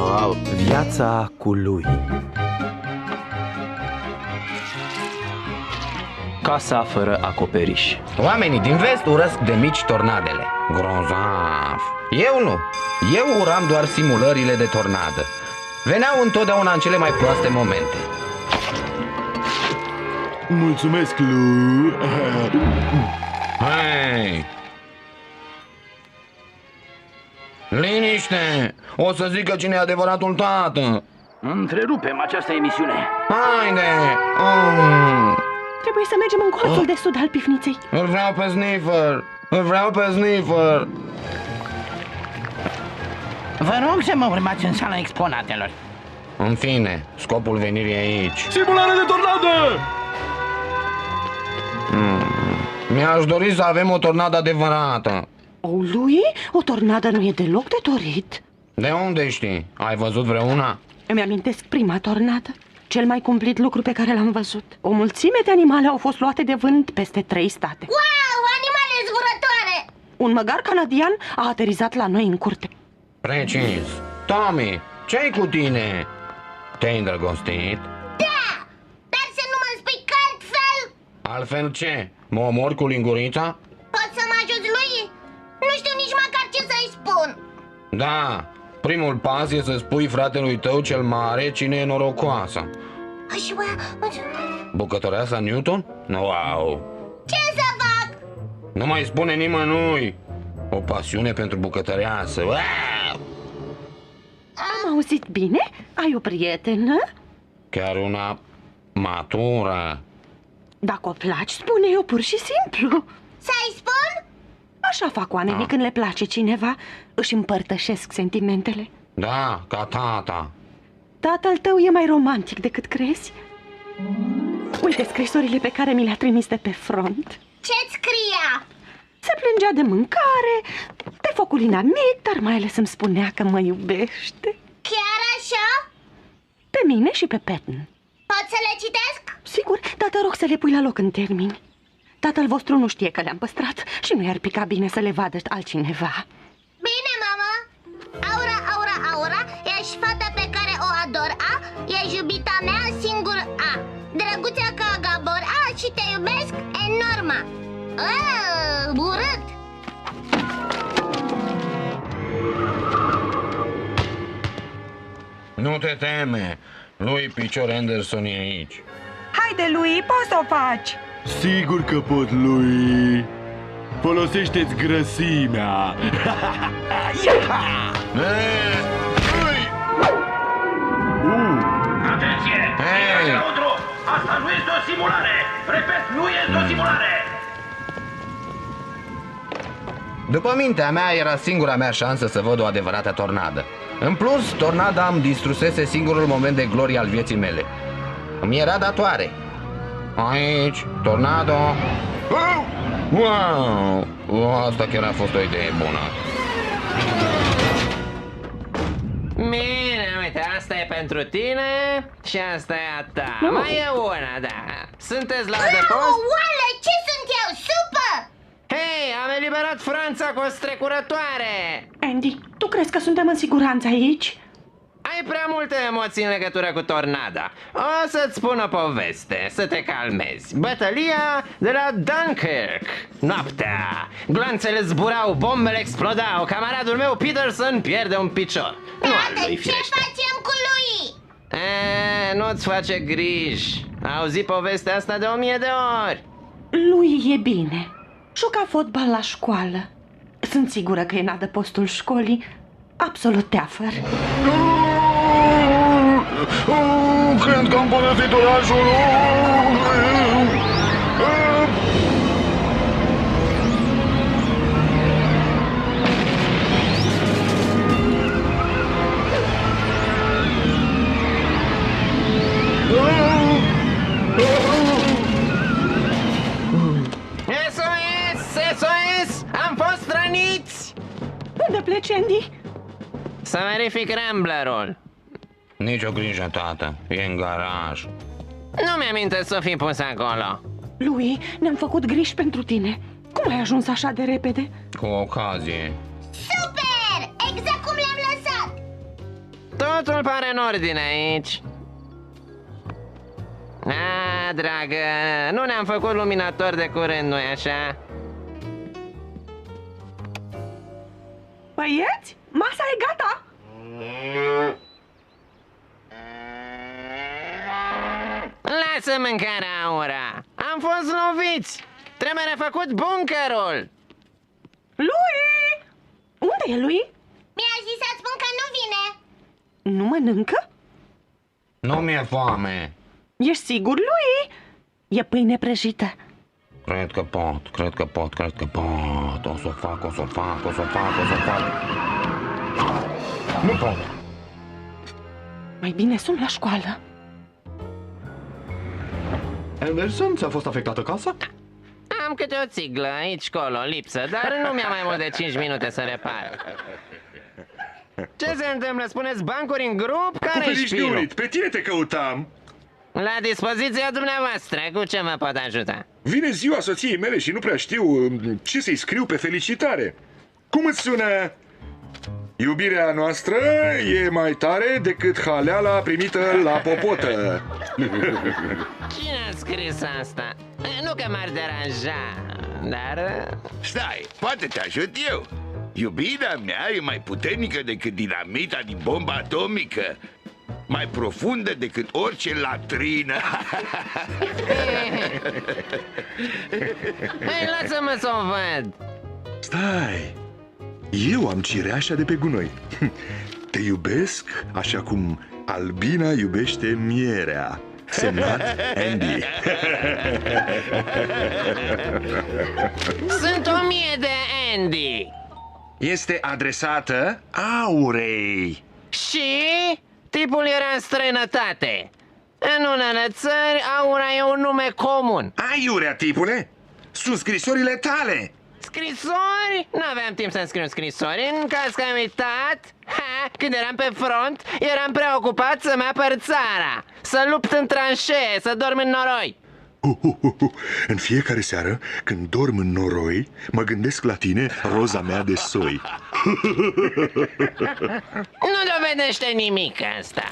Wow. Viața cu lui. Casa fără acoperiș. Oamenii din vest urăsc de mici tornadele. Grozav. Eu nu. Eu uram doar simulările de tornadă. Veneau întotdeauna în cele mai proaste momente. Mulțumesc, Lu. Hei! Liniște! O să zică cine e adevăratul tată. Întrerupem această emisiune. Haide! Trebuie să mergem în colțul de sud al pivniței. Îl vreau pe Sniffer! Îl vreau pe Sniffer! Vă rog să mă urmați în sala exponatelor. În fine, scopul venirii aici. Simulare de tornadă! Mi-aș dori să avem o tornadă adevărată. O, lui, o tornadă nu e deloc de dorit. De unde știi? Ai văzut vreuna? Îmi amintesc prima tornadă. Cel mai cumplit lucru pe care l-am văzut. O mulțime de animale au fost luate de vânt peste 3 state. Wow, animale zburătoare! Un măgar canadian a aterizat la noi în curte. Precis. Tommy, ce-ai cu tine? Te-ai îndrăgostit? Da! Dar să nu mă spui că altfel... Altfel ce? Mă omor cu lingurița? Poți să mă ajuți, lui? Nu știu nici măcar ce să-i spun. Da. Primul pas e să spui fratelui tău cel mare cine e norocoasa. Și bă, Bucătăreasa Newton? Wow! ce să fac? Nu mai spune nimănui! O pasiune pentru bucătăreasă. Wow! Am auzit bine? Ai o prietenă? Chiar una matură. Dacă o placi, spune-o pur și simplu. Să-i spun? Așa fac oamenii când le place cineva. Își împărtășesc sentimentele. Da, ca tata. Tatăl tău e mai romantic decât crezi. Uite scrisorile pe care mi le-a trimis de pe front. Ce-ți scria? Se plângea de mâncare, de focul inamic, dar mai ales îmi spunea că mă iubește. Chiar așa? Pe mine și pe Patton. Pot să le citesc? Sigur, dar te rog să le pui la loc în termeni. Tatăl vostru nu știe că le-am păstrat și nu i-ar pica bine să le vadă altcineva. Bine, mama. Aura, Aura, Aura, ești fata pe care o ador, a? Ești iubita mea, singur, a? Drăguța ca Gabor, a? Și te iubesc enorm. Urât. Nu te teme. Lui Picior Anderson e aici. Haide, lui, poți să o faci. Sigur că pot, lui. Folosește-ți grăsimea. Atenție! Hei! Lăuntru! Asta nu este o simulare! Repet, nu este o simulare! După mintea mea, era singura mea șansă să văd o adevărată tornadă. În plus, tornada îmi distrusese singurul moment de glorie al vieții mele. Îmi era datoare. Aici, tornado. Wow! Asta chiar a fost o idee bună. Bine, uite, asta e pentru tine și asta e a ta. Mai e una, da. Sunteți la adăpost? Oale, ce sunt eu? Supă! Hei, am eliberat Franța cu o strecurătoare. Andy, tu crezi că suntem în siguranță aici? Ai prea multe emoții în legătură cu tornada. O să-ți spun o poveste, să te calmezi. Bătălia de la Dunkirk. Noaptea, gloanțele zburau, bombele explodau. Camaradul meu Peterson pierde un picior. Nu al lui, Ce firește. facem cu lui? Nu-ți face griji. Auzi povestea asta de 1000 de ori. Lui e bine. Juca fotbal la școală. Sunt sigură că e în adăpostul școlii. Absolut teafăr. Cred că am părăsit orașul. SOS! SOS! Am fost răniți! Unde pleci, Andy? Să verific Ramblerul. Nici o grijă, tată. E în garaj. Nu mi-aminte să fi pus acolo. Lui, ne-am făcut griji pentru tine. Cum ai ajuns așa de repede? Cu ocazie. Super! Exact cum le-am lăsat! Tot Totul pare în ordine aici. Dragă, nu ne-am făcut luminator de curând, nu-i așa? Băieți, masa e gata! Lasă mâncarea, Aura! Am fost loviți! Trebuie refăcut bunkerul! Lui! Unde e lui? Mi-a zis să spun că nu vine. Nu mănâncă? Nu mi-e foame. Ești sigur, lui? E pâine prăjită. Cred că pot. O să o fac. Nu pot. Mai bine sun la școală. Anderson, ți-a fost afectată casa? Am câte o țiglă aici, colo, lipsă, dar nu mi-a mai mult de 5 minute să repar. Ce se întâmplă? Spuneți bancuri în grup? Care-i șpilul? Pe tine te căutam. La dispoziția dumneavoastră, cu ce mă pot ajuta? Vine ziua soției mele și nu prea știu ce să-i scriu pe felicitare. Cum îți sună? Iubirea noastră e mai tare decât haleala primită la popotă. Cine a scris asta? Nu că m-ar deranja, dar... Stai, poate te ajut eu. Iubirea mea e mai puternică decât dinamita din bomba atomică, mai profundă decât orice latrină. Hai, lasă-mă să o văd. Stai, eu am cireașa de pe gunoi. Te iubesc așa cum albina iubește mierea. Semnat Andy. Sunt 1000 de Andy. Este adresată Aurei. Și tipul era în străinătate. În unele țări, Aura e un nume comun. Aiurea, tipule! Sunt scrisorile tale! Scrisori? Nu aveam timp să-mi scriu scrisori. În caz că am uitat, când eram pe front, eram preocupat să-mi apăr țara, să lupt în tranșee, să dorm în noroi. În fiecare seară, când dorm în noroi, mă gândesc la tine, roza mea de soi. Nu dovedește nimic asta.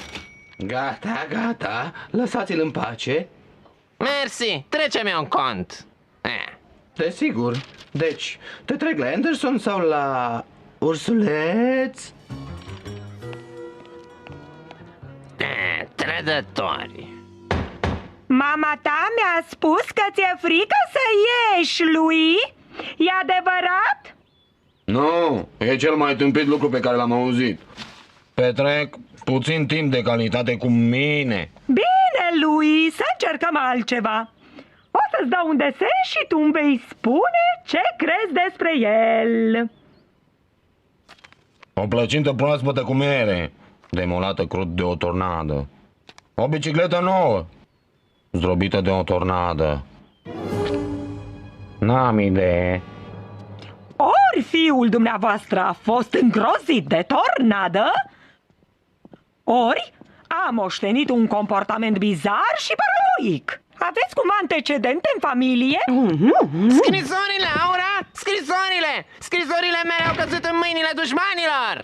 Gata, lăsați-l în pace. Mersi, trece-mi un cont. Desigur. Deci, te trec la Anderson sau la ursuleț? Trădători. Mama ta mi-a spus că ți-e frică să ieși, lui? E adevărat? Nu, e cel mai tâmpit lucru pe care l-am auzit. Petrec puțin timp de calitate cu mine. Bine, lui, să încercăm altceva. O să-ți dau un desen și tu îmi vei spune ce crezi despre el. O plăcintă proaspătă cu mere, demolată crud de o tornadă. O bicicletă nouă, zdrobită de o tornadă. N-am idee. Ori fiul dumneavoastră a fost îngrozit de tornadă, ori a moștenit un comportament bizar și paranoic. Aveți cumva antecedente în familie? Scrisorile, Aura! Scrisorile! Scrisorile mele au căzut în mâinile dușmanilor!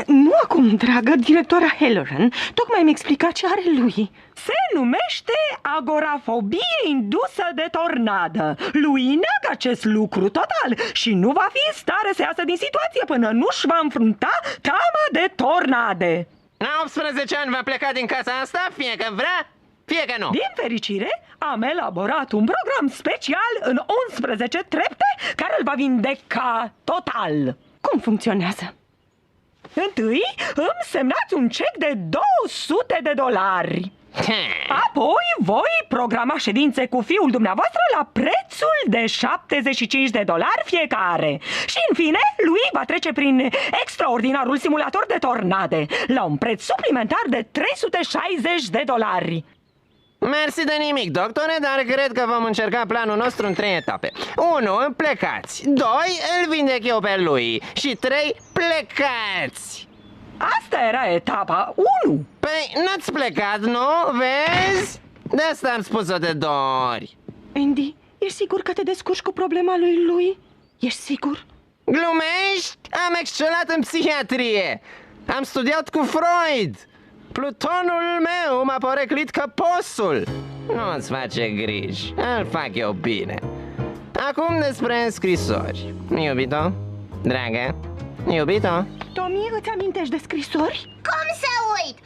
Nu acum, dragă, directora Halloran. Tocmai mi-a explicat ce are lui. Se numește agorafobie indusă de tornadă. Lui neagă acest lucru total și nu va fi în stare să iasă din situație până nu-și va înfrunta teama de tornade. La 18 ani va pleca din casa asta, fie că vrea, fie că nu. Din fericire, am elaborat un program special în 11 trepte care îl va vindeca total. Cum funcționează? Întâi îmi semnați un cec de $200. Apoi voi programa ședințe cu fiul dumneavoastră la prețul de $75 fiecare. Și în fine, lui va trece prin extraordinarul simulator de tornade la un preț suplimentar de $360. Mersi de nimic, doctore, dar cred că vom încerca planul nostru în 3 etape. 1. Plecați. 2. Îl vindec eu pe lui. Și 3. Plecați. Asta era etapa 1. Păi, n-ați plecat, nu? Vezi? De asta am spus-o de 2 ori. Andy, ești sigur că te descurci cu problema lui? Ești sigur? Glumești? Am excelat în psihiatrie. Am studiat cu Freud. Plutonul meu m-a poreclit ca posul. Nu-ți face griji, îl fac eu bine. Acum despre scrisori. Iubito, dragă, iubito. Tomi, îți amintești de scrisori? Cum să uit?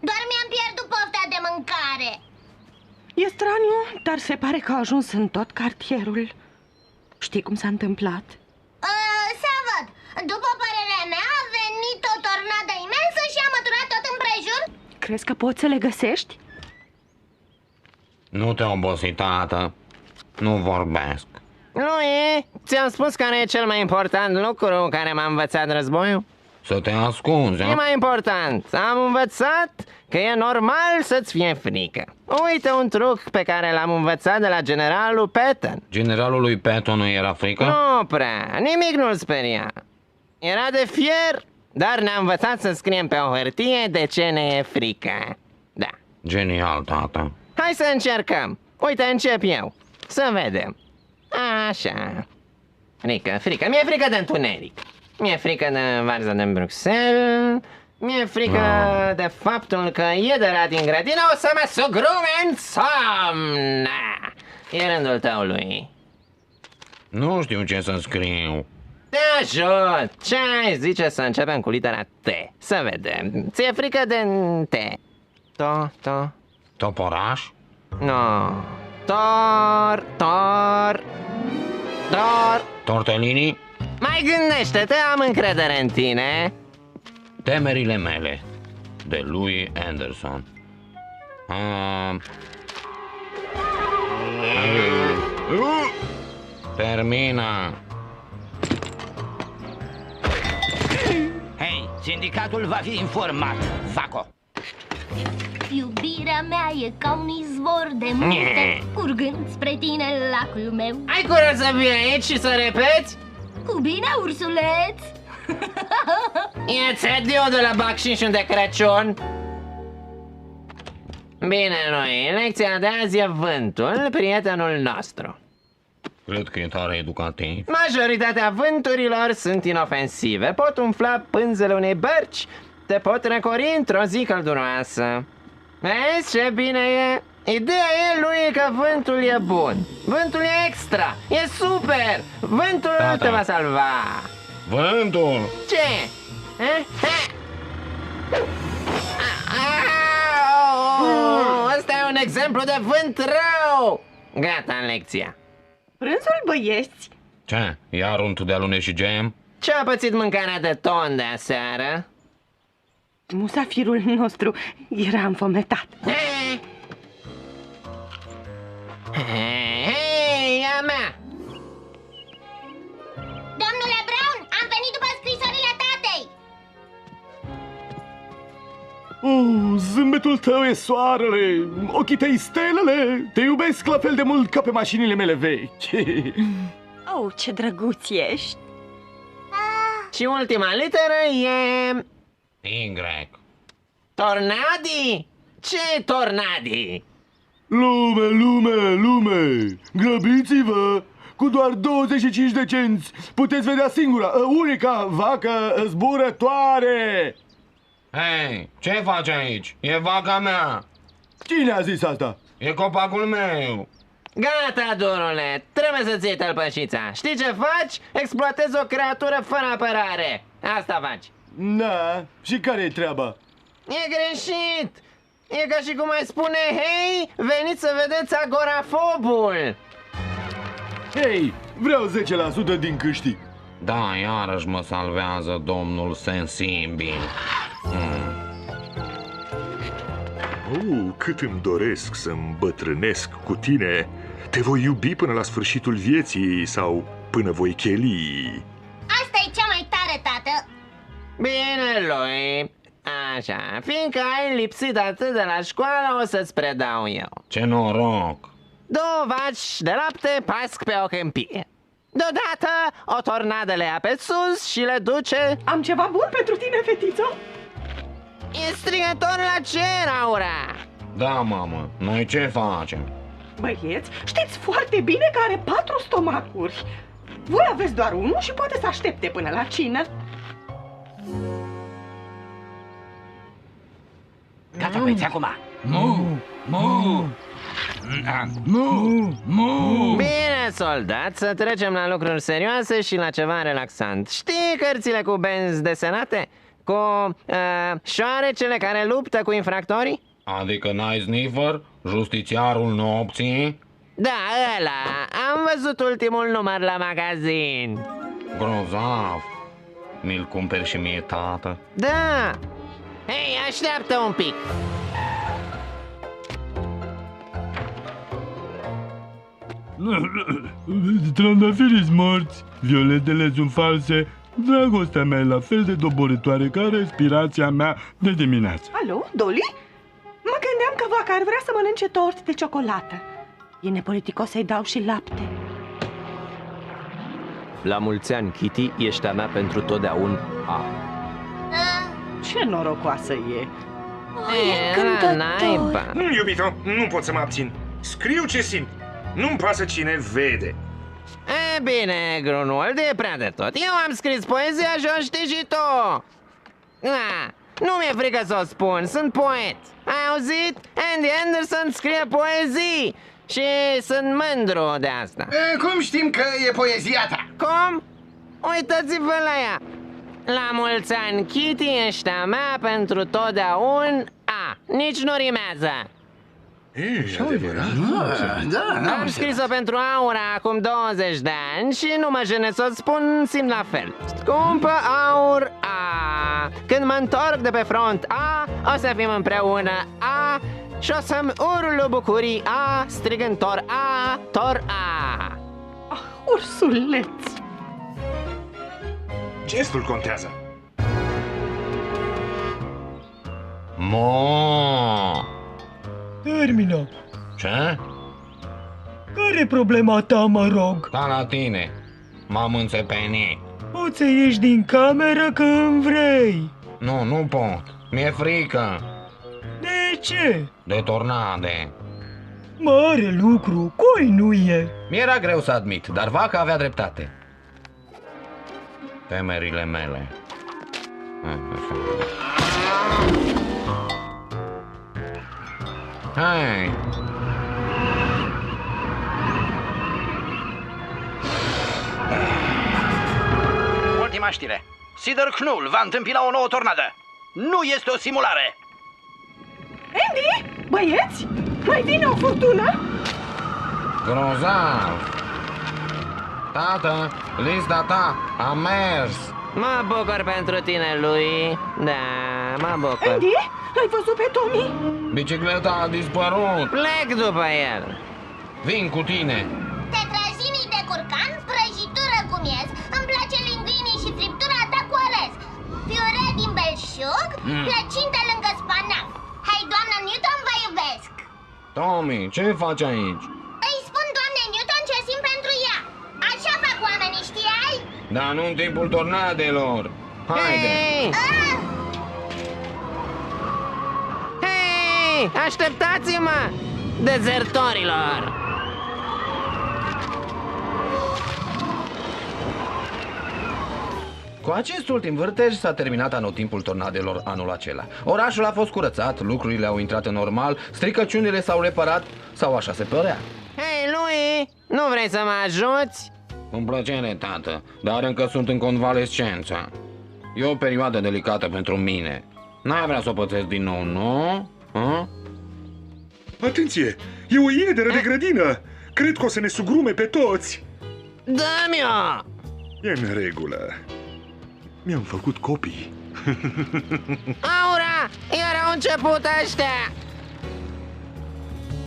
Doar mi-am pierdut pofta de mâncare. E straniu, dar se pare că a ajuns în tot cartierul. Știi cum s-a întâmplat? Să văd. După părerea mea, a venit o tornadă imensă și a măturat tot împrejur. Crezi că poți să le găsești? Nu te obosi, tată. Nu vorbesc. Lui, ți-am spus care e cel mai important lucru care m-a învățat războiul? Să te ascunzi, E mai important, am învățat că e normal să-ți fie frică. Uite un truc pe care l-am învățat de la generalul Patton. Generalul lui Patton nu era frică? Nu prea, nimic nu-l speria. Era de fier, dar ne-a învățat să scriem pe o hârtie de ce ne e frică. Da. Genial, tată. Hai să încercăm. Uite, încep eu. Să vedem. Așa. Frică. Mi-e frică de întuneric. Mi-e frică de varza din Bruxelles. Mi-e frică de faptul că iedera din grădină o să mă sugrume în somn. E rândul tău, lui. Nu știu ce să scriu. Te ajut. Ce ai zice să începem cu litera T? Să vedem. Ți-e frică de T? Toporaș? No. Tortellini? Mai gândește-te, am încredere în tine. Temerile mele, de Louis Anderson. Termina. Hei, sindicatul va fi informat, Vaco. Iubirea mea e ca un izvor de multe, curgând spre tine, lacul meu. Ai curaj să vii aici și să repeți? Cu bine, ursuleț. E-ți adio de la bacșișul de Crăciun. Bine, noi, lecția de azi e vântul, prietenul nostru. Cred că e tare educativ. Majoritatea vânturilor sunt inofensive. Pot umfla pânzele unei bărci, te pot răcori într-o zi călduroasă. Vezi ce bine e? Ideea e, lui, că vântul e bun. Vântul e extra, e super. Vântul te va salva. Vântul! Ce? Ăsta e un exemplu de vânt rău. Gata în lecția. Prânzul, băieți. Ce? Iar unt de alune și gem? Ce a pățit mâncarea de ton de aseară? Musafirul nostru era înfometat. Hei, a mea! Domnule Brown, am venit după scrisorile tatei. Zâmbetul tău e soarele, ochii tăi stelele. Te iubesc la fel de mult ca pe mașinile mele vechi. Oh, ce drăguț ești. Și ultima literă e... Y. Tornadi? Ce tornadi? Lume, grăbiți-vă! Cu doar 25 de cenți puteți vedea singura, unica vacă zburătoare! Hei, ce faci aici? E vaca mea! Cine a zis asta? E copacul meu! Gata, dorule, trebuie să-ți iei tălpășița. Știi ce faci? Exploatezi o creatură fără apărare. Asta faci. Da, și care-i treaba? E greșit. E ca și cum ai spune, hei, veniți să vedeți agorafobul. Hei, vreau 10% din câștig. Da, iarăși mă salvează domnul sensibil. Cât îmi doresc să îmbătrânesc cu tine. Te voi iubi până la sfârșitul vieții sau până voi cheli. Asta e cea mai tare, tată. Bine, lui. Așa, fiindcă ai lipsit atât de la școală, o să-ți predau eu. Ce noroc! 2 vaci de lapte pasc pe o câmpie. Deodată, o tornadă le ia pe sus și le duce... Am ceva bun pentru tine, fetiță. E strigător la cer, Aura. Da, mamă, noi ce facem? Băieți, știți foarte bine că are 4 stomacuri. Voi aveți doar unul și poate să aștepte până la cină. Gata, băieți, acum. Bine, soldat, să trecem la lucruri serioase și la ceva relaxant. Știi cărțile cu benzi desenate? Cu șoarecele care luptă cu infractorii? Adică Night Sniffer, justițiarul nopții? Da, ăla. Am văzut ultimul număr la magazin. Grozav. Mi-l cumperi și mie, tată? Da. Hei, așteaptă un pic. Trandafirii morți, violetele sunt false, dragostea mea e la fel de doborătoare ca respirația mea de dimineață. Alo, Dolly? Mă gândeam că vaca ar vrea să mănânce tort de ciocolată. E nepoliticos să-i dau și lapte. La mulți ani, Kitty, ești a mea pentru totdeauna. Ce norocoasă e! La naiba. Iubito, nu pot să mă abțin. Scriu ce simt. Nu-mi pasă cine vede. E bine, Grunwald, e prea de tot. Eu am scris poezia și o știi și tu. Nu mi-e frică să o spun, sunt poet. Ai auzit? Andy Anderson scrie poezii și sunt mândru de asta. Cum știm că e poezia ta? Cum? Uitați-vă la ea. La mulți ani, Kitty, ești a mea pentru totdeauna. Nici nu rimează. E adevărat. Am scris-o pentru Aura acum 20 de ani și nu mă jenesc să o spun, simt la fel. Scumpă Aur A, când mă întorc de pe front A, o să fim împreună A, și o să-mi urlu bucurii A, strigând Tor A, Tor A. Ursuleț! Gestul contează. Mo. Termină. Ce? Care e problema ta, mă rog? Ca la tine. M-am înțepenit. Poți să ieși din cameră când vrei. Nu pot. Mi-e frică. De ce? De tornade. Mare lucru, cui nu e? Mi-era greu să admit, dar vaca avea dreptate. Temerile mele. Hai! Ultima știre. Cedar Knoll va întâmpina o nouă tornadă. Nu este o simulare. Andy, băieți, mai vine o furtună? Grozav! Tată, lista ta a mers! Mă bucur pentru tine, lui. Da, mă bucur. Andy, l-ai văzut pe Tommy? Bicicleta a dispărut! Plec după el. Vin cu tine! Tetrazinii de curcan, prăjitură cu miez. Îmi place linguinii și friptura ta cu orez. Piure din belșug, plăcinte lângă spanac. Hai, doamna Newton, vă iubesc. Tommy, ce faci aici? Îi spun doamnei Newton ce simt pentru ea. Așa fac oamenii, știai? Dar nu în timpul tornadelor! Haide! Hei, așteptați-mă, dezertorilor! Cu acest ultim vârtej s-a terminat anotimpul tornadelor anul acela. Orașul a fost curățat, lucrurile au intrat în normal, stricăciunile s-au reparat, sau așa se părea. Hei, lui, nu vrei să mă ajuți? În plăcere, tată, dar încă sunt în convalescență. E o perioadă delicată pentru mine. N-ai vrea să o pățesc din nou, nu? Ha? Atenție! E o iederă de grădină! Cred că o să ne sugrume pe toți! Dă-mi-o! E în regulă. Mi-am făcut copii. Aura, iar au început ăștia!